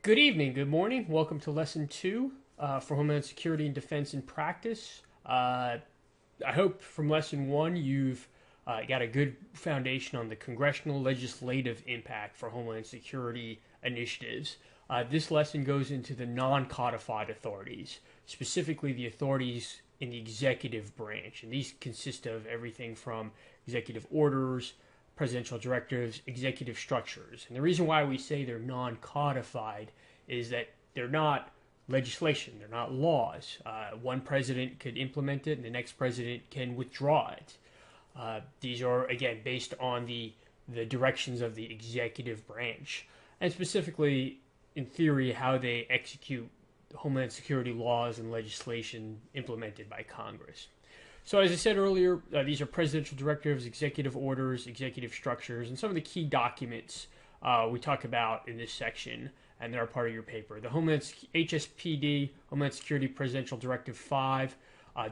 Good evening, good morning. Welcome to Lesson 2 for Homeland Security and Defense in Practice. I hope from Lesson 1 you've got a good foundation on the congressional legislative impact for Homeland Security initiatives. This lesson goes into the non-codified authorities, specifically the authorities in the executive branch. And these consist of everything from executive orders, presidential directives, executive structures. And the reason why we say they're non-codified is that they're not legislation, they're not laws. One president could implement it and the next president can withdraw it. These are, again, based on the directions of the executive branch, and specifically, in theory, how they execute Homeland Security laws and legislation implemented by Congress. So as I said earlier, these are presidential directives, executive orders, executive structures, and some of the key documents we talk about in this section, and they're a part of your paper. The HSPD, Homeland Security Presidential Directive 5,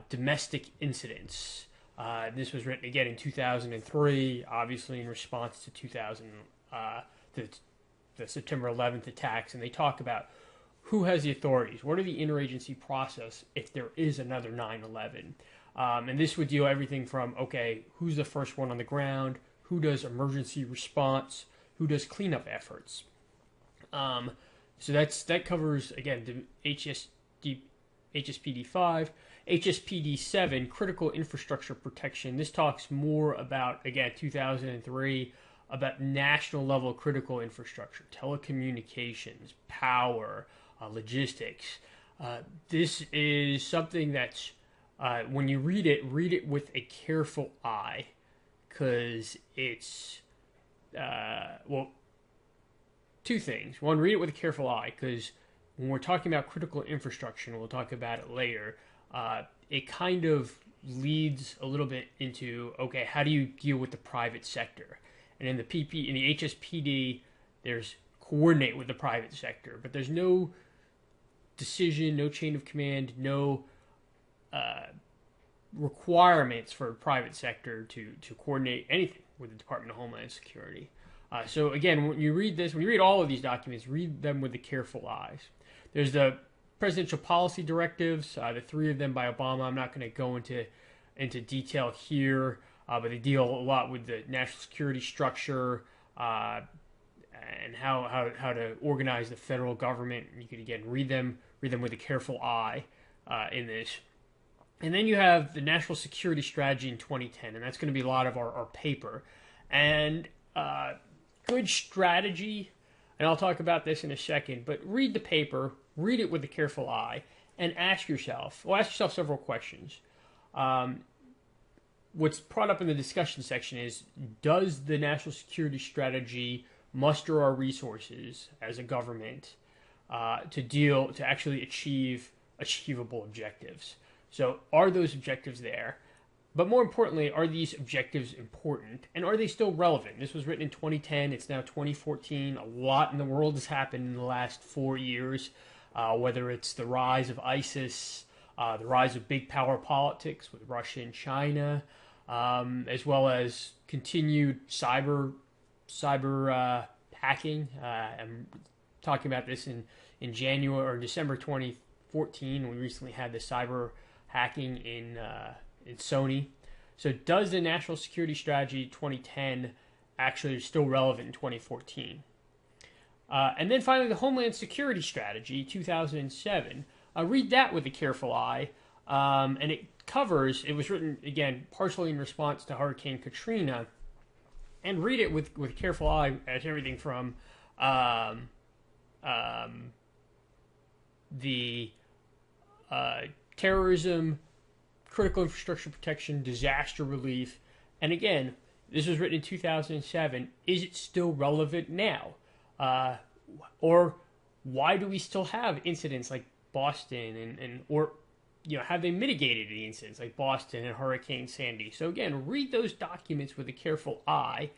domestic incidents. This was written again in 2003, obviously in response to the September 11th attacks, and they talk about who has the authorities, what are the interagency process if there is another 9/11. And this would deal everything from, okay, who's the first one on the ground, who does emergency response, who does cleanup efforts. So that covers, again, the HSPD 5. HSPD 7, critical infrastructure protection. This talks more about, again, 2003, about national level critical infrastructure, telecommunications, power, logistics. This is something that's, when you read it with a careful eye, because it's, two things. One, read it with a careful eye, because when we're talking about critical infrastructure, and we'll talk about it later, it kind of leads a little bit into, okay, how do you deal with the private sector? And in the HSPD, there's coordinate with the private sector, but there's no decision, no chain of command, no requirements for private sector to coordinate anything with the Department of Homeland Security. So again, when you read all of these documents, read them with the careful eyes. There's the presidential policy directives, the 3 of them by Obama. I'm not going to go into detail here, but they deal a lot with the national security structure and how to organize the federal government. You could, again, read them with a careful eye in this. And then you have the National Security Strategy in 2010, and that's going to be a lot of our paper. And good strategy, and I'll talk about this in a second, but read the paper, read it with a careful eye, and ask yourself several questions. What's brought up in the discussion section is, does the National Security Strategy muster our resources as a government to actually achieve achievable objectives? So are those objectives there? But more importantly, are these objectives important? And are they still relevant? This was written in 2010. It's now 2014. A lot in the world has happened in the last 4 years, whether it's the rise of ISIS, the rise of big power politics with Russia and China, as well as continued cyber hacking. I'm talking about this in January or December 2014. We recently had the cyber hacking in Sony. So does the National Security Strategy 2010 actually still relevant in 2014? And then finally, the Homeland Security Strategy 2007. Read that with a careful eye. And it was written, again, partially in response to Hurricane Katrina. And read it with a careful eye at everything from the terrorism, critical infrastructure protection, disaster relief. And again, this was written in 2007. Is it still relevant now? Or why do we still have incidents like Boston or have they mitigated the incidents like Boston and Hurricane Sandy? So again, read those documents with a careful eye.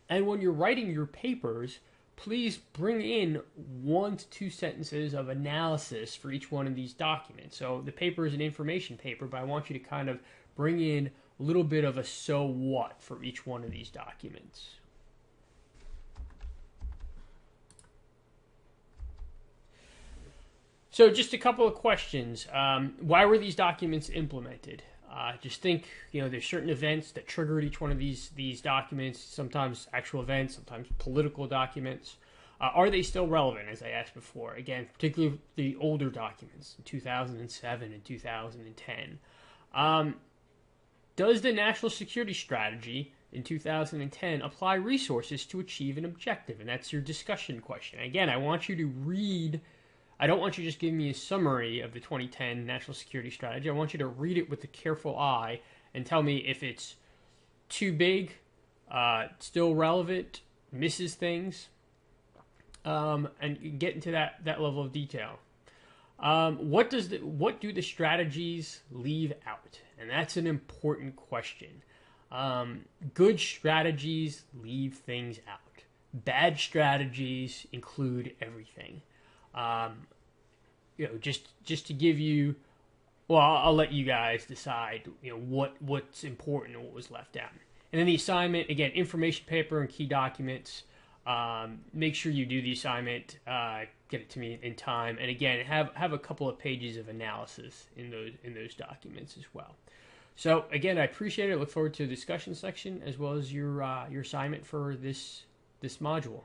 And when you're writing your papers, please bring in 1 to 2 sentences of analysis for each one of these documents. So the paper is an information paper, but I want you to kind of bring in a little bit of a so what for each one of these documents. So just a couple of questions. Why were these documents implemented? Just think, there's certain events that triggered each one of these documents, sometimes actual events, sometimes political documents. Are they still relevant, as I asked before? Again, particularly the older documents, in 2007 and 2010. Does the national security strategy in 2010 apply resources to achieve an objective? And that's your discussion question. Again, I want you to read. I don't want you to just give me a summary of the 2010 national security strategy. I want you to read it with a careful eye and tell me if it's too big, still relevant, misses things, and get into that level of detail. What do the strategies leave out? And that's an important question. Good strategies leave things out. Bad strategies include everything. Just to give you, well, I'll let you guys decide, what's important and what was left out. And then the assignment, again, information paper and key documents. Make sure you do the assignment, get it to me in time, and again, have a couple of pages of analysis in those documents as well. So again, I appreciate it. I look forward to the discussion section as well as your assignment for this module.